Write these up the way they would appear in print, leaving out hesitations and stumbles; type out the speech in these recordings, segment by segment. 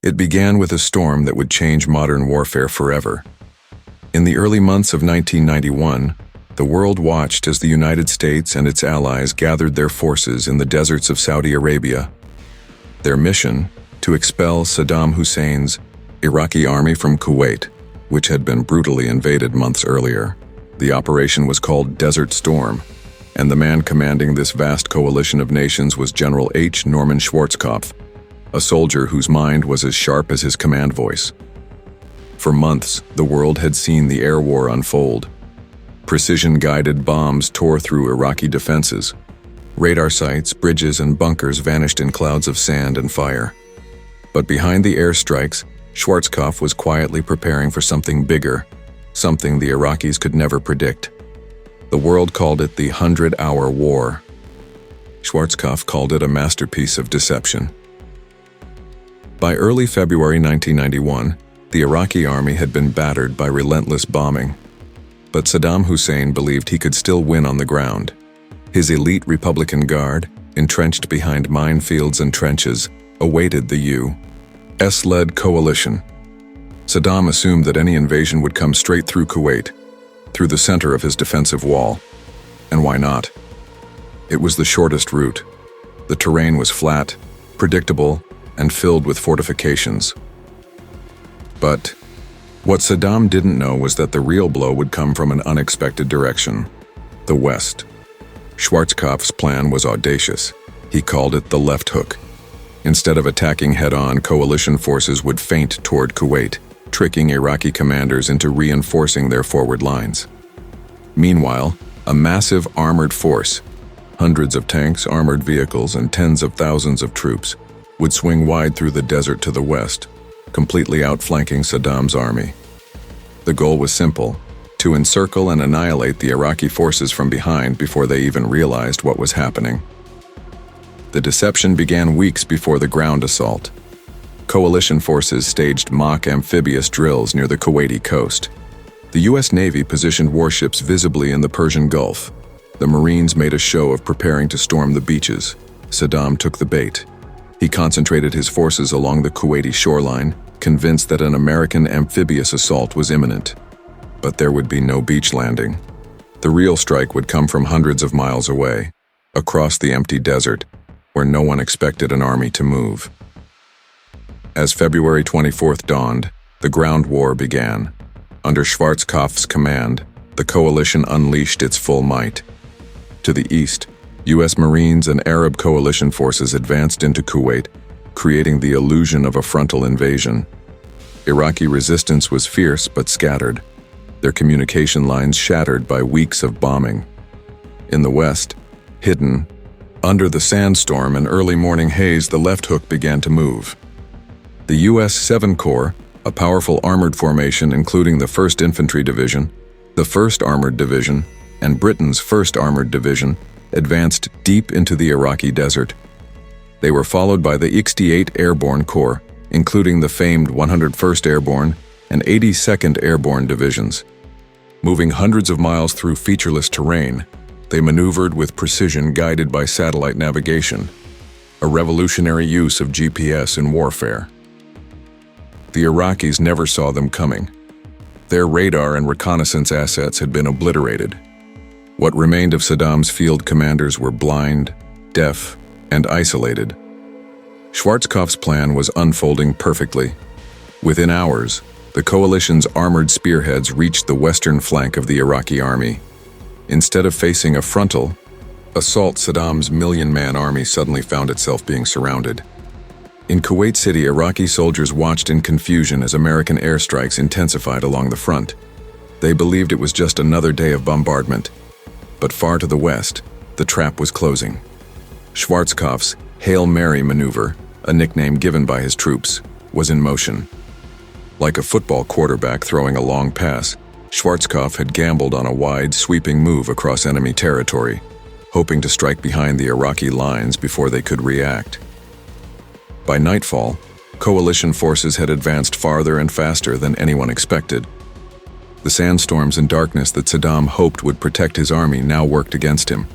It began with a storm that would change modern warfare forever. In the early months of 1991, the world watched as the United States and its allies gathered their forces in the deserts of Saudi Arabia. Their mission, to expel Saddam Hussein's Iraqi army from Kuwait, which had been brutally invaded months earlier. The operation was called Desert Storm, and the man commanding this vast coalition of nations was General Norman Schwarzkopf, a soldier whose mind was as sharp as his command voice. For months, the world had seen the air war unfold. Precision-guided bombs tore through Iraqi defenses. Radar sites, bridges, and bunkers vanished in clouds of sand and fire. But behind the airstrikes, Schwarzkopf was quietly preparing for something bigger, something the Iraqis could never predict. The world called it the 100-Hour War. Schwarzkopf called it a masterpiece of deception. By early February 1991, the Iraqi army had been battered by relentless bombing. But Saddam Hussein believed he could still win on the ground. His elite Republican Guard, entrenched behind minefields and trenches, awaited the U.S.-led coalition. Saddam assumed that any invasion would come straight through Kuwait, through the center of his defensive wall. And why not? It was the shortest route. The terrain was flat, predictable, and filled with fortifications. But what Saddam didn't know was that the real blow would come from an unexpected direction: the West. Schwarzkopf's plan was audacious. He called it the left hook. Instead of attacking head-on, coalition forces would feint toward Kuwait, tricking Iraqi commanders into reinforcing their forward lines. Meanwhile, a massive armored force, hundreds of tanks, armored vehicles, and tens of thousands of troops, would swing wide through the desert to the west, completely outflanking Saddam's army. The goal was simple: to encircle and annihilate the Iraqi forces from behind before they even realized what was happening. The deception began weeks before the ground assault. Coalition forces staged mock amphibious drills near the Kuwaiti coast. The U.S. Navy positioned warships visibly in the Persian Gulf. The Marines made a show of preparing to storm the beaches. Saddam took the bait. He concentrated his forces along the Kuwaiti shoreline, convinced that an American amphibious assault was imminent. But there would be no beach landing. The real strike would come from hundreds of miles away, across the empty desert, where no one expected an army to move. As February 24th dawned, the ground war began. Under Schwarzkopf's command, the coalition unleashed its full might. To the east, U.S. Marines and Arab coalition forces advanced into Kuwait, creating the illusion of a frontal invasion. Iraqi resistance was fierce but scattered, their communication lines shattered by weeks of bombing. In the west, hidden under the sandstorm and early morning haze, the left hook began to move. The U.S. 7 Corps, a powerful armored formation including the 1st Infantry Division, the 1st Armored Division, and Britain's 1st Armored Division, advanced deep into the Iraqi desert. They were followed by the 68 Airborne Corps, including the famed 101st Airborne and 82nd Airborne Divisions. Moving hundreds of miles through featureless terrain, they maneuvered with precision guided by satellite navigation, a revolutionary use of GPS in warfare. The Iraqis never saw them coming. Their radar and reconnaissance assets had been obliterated. What remained of Saddam's field commanders were blind, deaf, and isolated. Schwarzkopf's plan was unfolding perfectly. Within hours, the coalition's armored spearheads reached the western flank of the Iraqi army. Instead of facing a frontal assault, Saddam's million-man army suddenly found itself being surrounded. In Kuwait City, Iraqi soldiers watched in confusion as American airstrikes intensified along the front. They believed it was just another day of bombardment. But far to the west, the trap was closing. Schwarzkopf's Hail Mary maneuver, a nickname given by his troops, was in motion. Like a football quarterback throwing a long pass, Schwarzkopf had gambled on a wide, sweeping move across enemy territory, hoping to strike behind the Iraqi lines before they could react. By nightfall, coalition forces had advanced farther and faster than anyone expected. The sandstorms and darkness that Saddam hoped would protect his army now worked against him.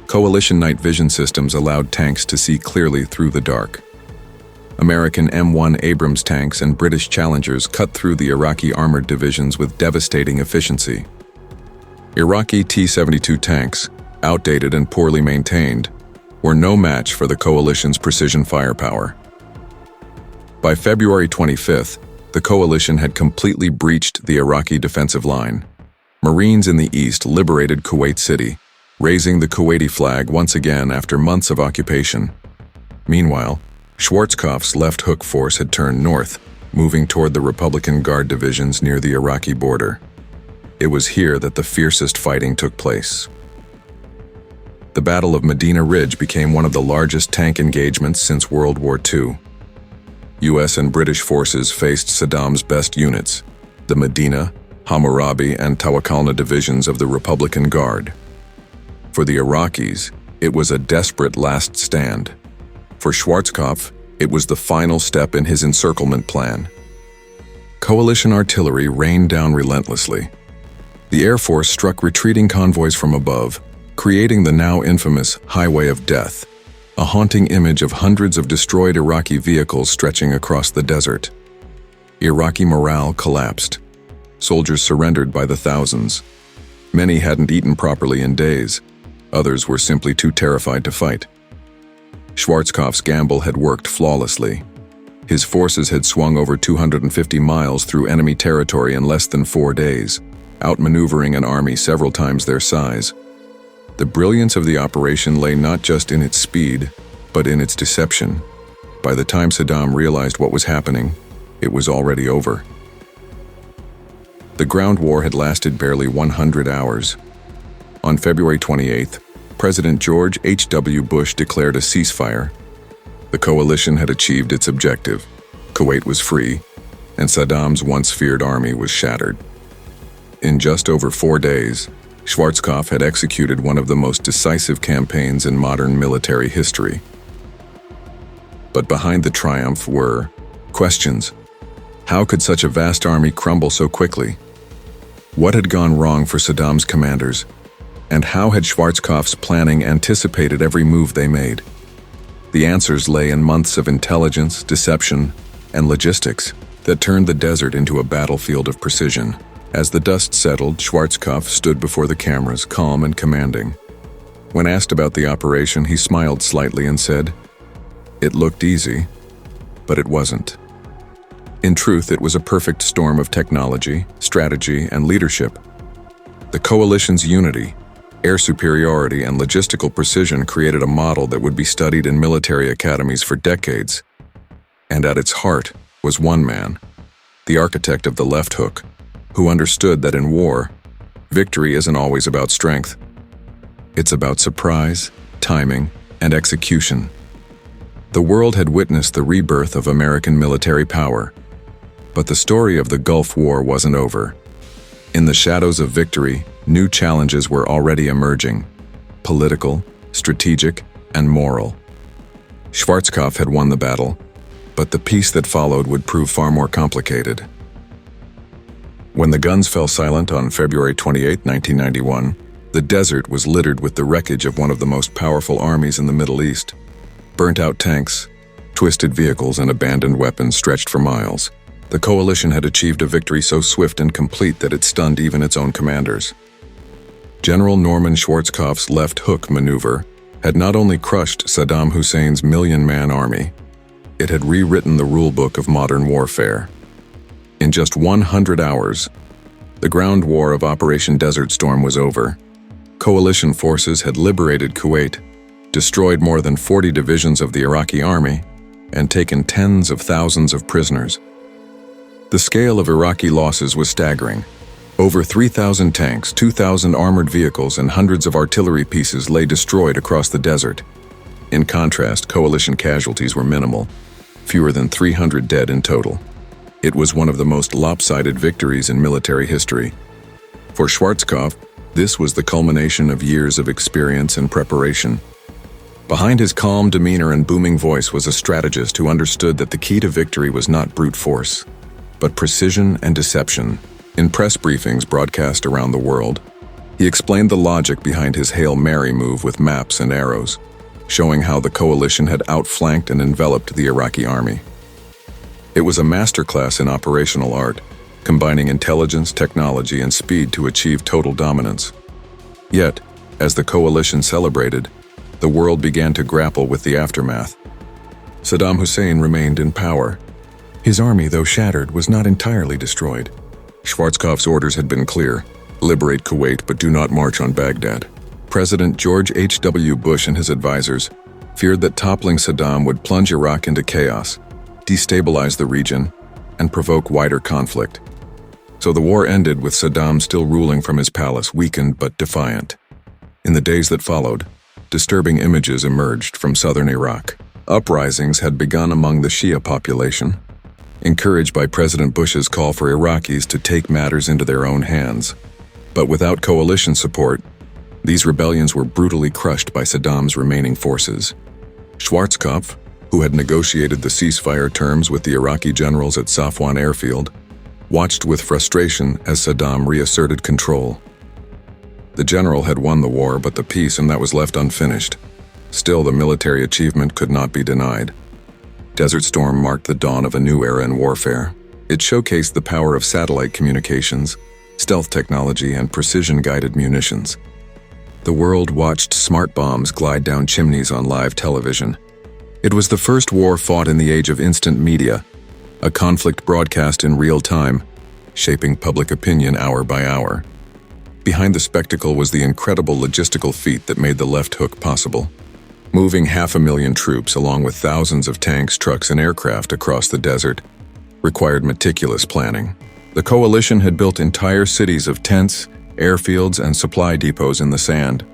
Coalition night vision systems allowed tanks to see clearly through the dark. American M1 Abrams tanks and British Challengers cut through the Iraqi armored divisions with devastating efficiency. Iraqi T-72 tanks, outdated and poorly maintained, were no match for the coalition's precision firepower. By February 25th, the coalition had completely breached the Iraqi defensive line. Marines in the east liberated Kuwait City, raising the Kuwaiti flag once again after months of occupation. Meanwhile, Schwarzkopf's left hook force had turned north, moving toward the Republican Guard divisions near the Iraqi border. It was here that the fiercest fighting took place. The Battle of Medina Ridge became one of the largest tank engagements since World War II. US and British forces faced Saddam's best units, the Medina, Hammurabi, and Tawakkalna divisions of the Republican Guard. For the Iraqis, it was a desperate last stand. For Schwarzkopf, it was the final step in his encirclement plan. Coalition artillery rained down relentlessly. The Air Force struck retreating convoys from above, creating the now infamous Highway of Death, a haunting image of hundreds of destroyed Iraqi vehicles stretching across the desert. Iraqi morale collapsed. Soldiers surrendered by the thousands. Many hadn't eaten properly in days. Others were simply too terrified to fight. Schwarzkopf's gamble had worked flawlessly. His forces had swung over 250 miles through enemy territory in less than 4 days, outmaneuvering an army several times their size. The brilliance of the operation lay not just in its speed, but in its deception. By the time Saddam realized what was happening, it was already over. The ground war had lasted barely 100 hours. On February 28th, President George H.W. Bush declared a ceasefire. The coalition had achieved its objective. Kuwait was free, and Saddam's once feared army was shattered. In just over 4 days, Schwarzkopf had executed one of the most decisive campaigns in modern military history. But behind the triumph were questions. How could such a vast army crumble so quickly? What had gone wrong for Saddam's commanders? And how had Schwarzkopf's planning anticipated every move they made? The answers lay in months of intelligence, deception, and logistics that turned the desert into a battlefield of precision. As the dust settled, Schwarzkopf stood before the cameras, calm and commanding. When asked about the operation, he smiled slightly and said, "It looked easy, but it wasn't." In truth, it was a perfect storm of technology, strategy, and leadership. The coalition's unity, air superiority, and logistical precision created a model that would be studied in military academies for decades. And at its heart was one man, the architect of the left hook, who understood that in war, victory isn't always about strength. It's about surprise, timing, and execution. The world had witnessed the rebirth of American military power, but the story of the Gulf War wasn't over. In the shadows of victory, new challenges were already emerging: political, strategic, and moral. Schwarzkopf had won the battle, but the peace that followed would prove far more complicated. When the guns fell silent on February 28, 1991, the desert was littered with the wreckage of one of the most powerful armies in the Middle East. Burnt-out tanks, twisted vehicles, and abandoned weapons stretched for miles. The coalition had achieved a victory so swift and complete that it stunned even its own commanders. General Norman Schwarzkopf's left hook maneuver had not only crushed Saddam Hussein's million-man army, it had rewritten the rulebook of modern warfare. In just 100 hours, the ground war of Operation Desert Storm was over. Coalition forces had liberated Kuwait, destroyed more than 40 divisions of the Iraqi army, and taken tens of thousands of prisoners. The scale of Iraqi losses was staggering. Over 3,000 tanks, 2,000 armored vehicles, and hundreds of artillery pieces lay destroyed across the desert. In contrast, coalition casualties were minimal, fewer than 300 dead in total. It was one of the most lopsided victories in military history. For Schwarzkopf, this was the culmination of years of experience and preparation. Behind his calm demeanor and booming voice was a strategist who understood that the key to victory was not brute force, but precision and deception. In press briefings broadcast around the world, he explained the logic behind his Hail Mary move with maps and arrows. showing how the coalition had outflanked and enveloped the Iraqi army. It was a masterclass in operational art, combining intelligence, technology, and speed to achieve total dominance. Yet, as the coalition celebrated, the world began to grapple with the aftermath. Saddam Hussein remained in power. His army, though shattered, was not entirely destroyed. Schwarzkopf's orders had been clear: liberate Kuwait, but do not march on Baghdad. President George H.W. Bush and his advisors feared that toppling Saddam would plunge Iraq into chaos, destabilize the region, and provoke wider conflict. So the war ended with Saddam still ruling from his palace, weakened but defiant. In the days that followed, disturbing images emerged from southern Iraq. Uprisings had begun among the Shia population, encouraged by President Bush's call for Iraqis to take matters into their own hands. But without coalition support, these rebellions were brutally crushed by Saddam's remaining forces. Schwarzkopf, who had negotiated the ceasefire terms with the Iraqi generals at Safwan airfield, watched with frustration as Saddam reasserted control. The general had won the war, but the peace and that was left unfinished. Still, the military achievement could not be denied. Desert Storm marked the dawn of a new era in warfare. It showcased the power of satellite communications, stealth technology, and precision-guided munitions. The world watched smart bombs glide down chimneys on live television. It was the first war fought in the age of instant media, a conflict broadcast in real time, shaping public opinion hour by hour. Behind the spectacle was the incredible logistical feat that made the left hook possible. Moving 500,000 troops along with thousands of tanks, trucks, and aircraft across the desert required meticulous planning. The coalition had built entire cities of tents, airfields, and supply depots in the sand.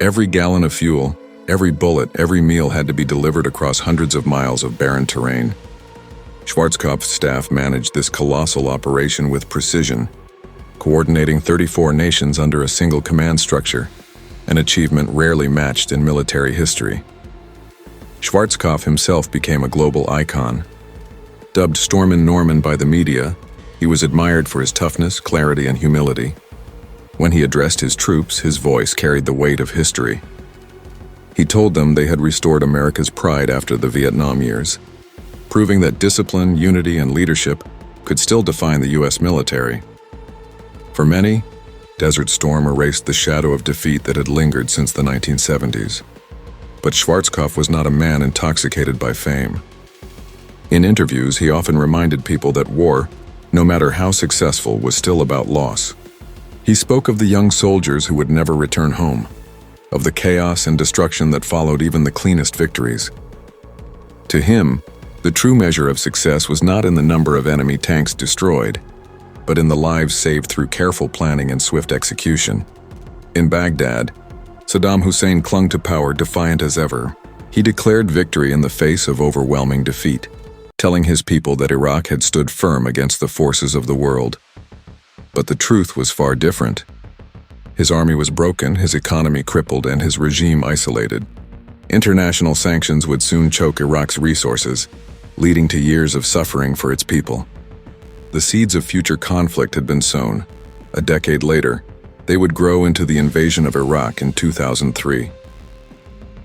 Every gallon of fuel, every bullet, every meal had to be delivered across hundreds of miles of barren terrain. Schwarzkopf's staff managed this colossal operation with precision, coordinating 34 nations under a single command structure, an achievement rarely matched in military history. Schwarzkopf himself became a global icon. Dubbed Stormin' Norman by the media, he was admired for his toughness, clarity, and humility. When he addressed his troops, his voice carried the weight of history. He told them they had restored America's pride after the Vietnam years, proving that discipline, unity, and leadership could still define the U.S. military. For many, Desert Storm erased the shadow of defeat that had lingered since the 1970s. But Schwarzkopf was not a man intoxicated by fame. In interviews, he often reminded people that war, no matter how successful, was still about loss. He spoke of the young soldiers who would never return home, of the chaos and destruction that followed even the cleanest victories. To him, the true measure of success was not in the number of enemy tanks destroyed, but in the lives saved through careful planning and swift execution. In Baghdad, Saddam Hussein clung to power defiant as ever. He declared victory in the face of overwhelming defeat, telling his people that Iraq had stood firm against the forces of the world. But the truth was far different. His army was broken, his economy crippled, and his regime isolated. International sanctions would soon choke Iraq's resources, leading to years of suffering for its people. The seeds of future conflict had been sown. A decade later, they would grow into the invasion of Iraq in 2003.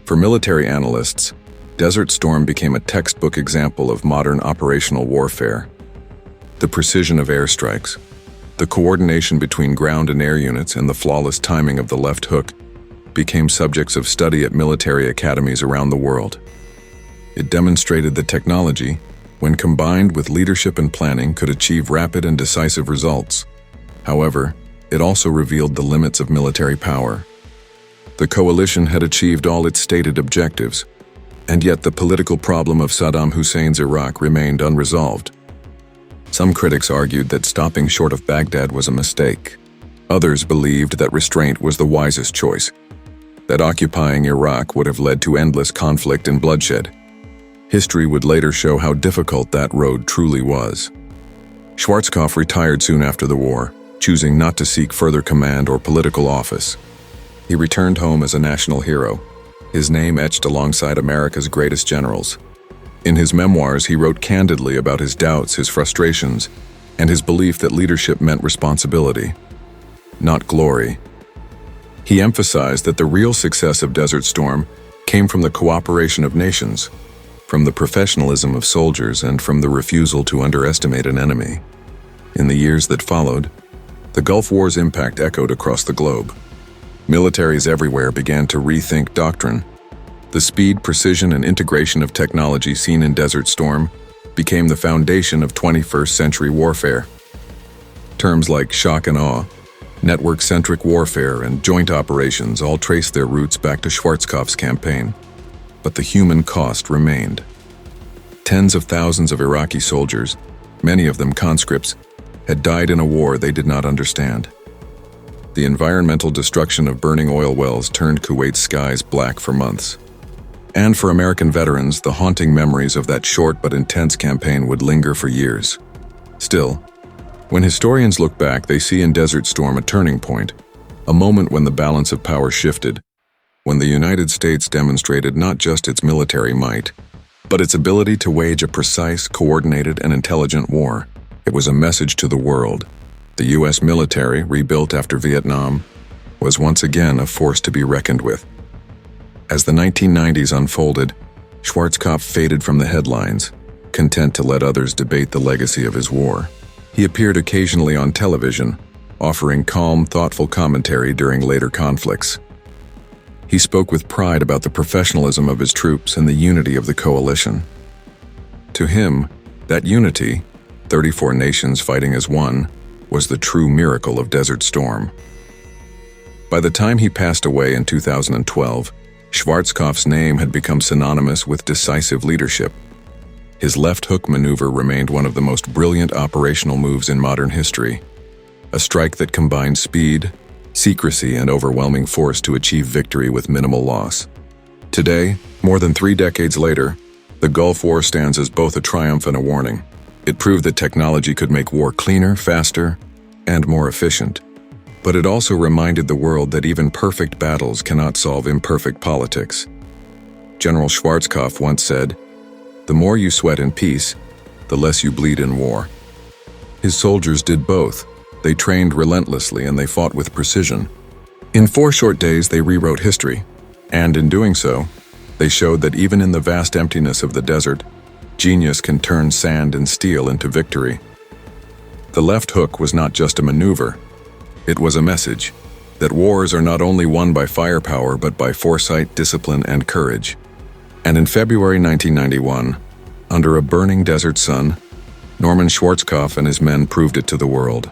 For military analysts, Desert Storm became a textbook example of modern operational warfare. The precision of airstrikes, the coordination between ground and air units, and the flawless timing of the left hook became subjects of study at military academies around the world. It demonstrated that technology, when combined with leadership and planning, could achieve rapid and decisive results. However, it also revealed the limits of military power. The coalition had achieved all its stated objectives, and yet the political problem of Saddam Hussein's Iraq remained unresolved. Some critics argued that stopping short of Baghdad was a mistake. Others believed that restraint was the wisest choice, that occupying Iraq would have led to endless conflict and bloodshed. History would later show how difficult that road truly was. Schwarzkopf retired soon after the war, choosing not to seek further command or political office. He returned home as a national hero, his name etched alongside America's greatest generals. In his memoirs, he wrote candidly about his doubts, his frustrations, and his belief that leadership meant responsibility, not glory. He emphasized that the real success of Desert Storm came from the cooperation of nations, from the professionalism of soldiers, and from the refusal to underestimate an enemy. In the years that followed, the Gulf War's impact echoed across the globe. Militaries everywhere began to rethink doctrine. The speed, precision, and integration of technology seen in Desert Storm became the foundation of 21st century warfare. Terms like shock and awe, network-centric warfare, and joint operations all trace their roots back to Schwarzkopf's campaign. But the human cost remained. Tens of thousands of Iraqi soldiers, many of them conscripts, had died in a war they did not understand. The environmental destruction of burning oil wells turned Kuwait's skies black for months. And for American veterans, the haunting memories of that short but intense campaign would linger for years. Still, when historians look back, they see in Desert Storm a turning point, a moment when the balance of power shifted, when the United States demonstrated not just its military might, but its ability to wage a precise, coordinated, and intelligent war. It was a message to the world. The U.S. military, rebuilt after Vietnam, was once again a force to be reckoned with. As the 1990s unfolded, Schwarzkopf faded from the headlines, content to let others debate the legacy of his war. He appeared occasionally on television, offering calm, thoughtful commentary during later conflicts. He spoke with pride about the professionalism of his troops and the unity of the coalition. To him, that unity, 34 nations fighting as one, was the true miracle of Desert Storm. By the time he passed away in 2012, Schwarzkopf's name had become synonymous with decisive leadership. His left hook maneuver remained one of the most brilliant operational moves in modern history, a strike that combined speed, secrecy, and overwhelming force to achieve victory with minimal loss. Today, more than 3 decades later, the Gulf War stands as both a triumph and a warning. It proved that technology could make war cleaner, faster, and more efficient. But it also reminded the world that even perfect battles cannot solve imperfect politics. General Schwarzkopf once said, "The more you sweat in peace, the less you bleed in war." His soldiers did both. They trained relentlessly and they fought with precision. In 4 short days, they rewrote history. And in doing so, they showed that even in the vast emptiness of the desert, genius can turn sand and steel into victory. The left hook was not just a maneuver. It was a message that wars are not only won by firepower but by foresight, discipline, and courage. And in February 1991, under a burning desert sun, Norman Schwarzkopf and his men proved it to the world.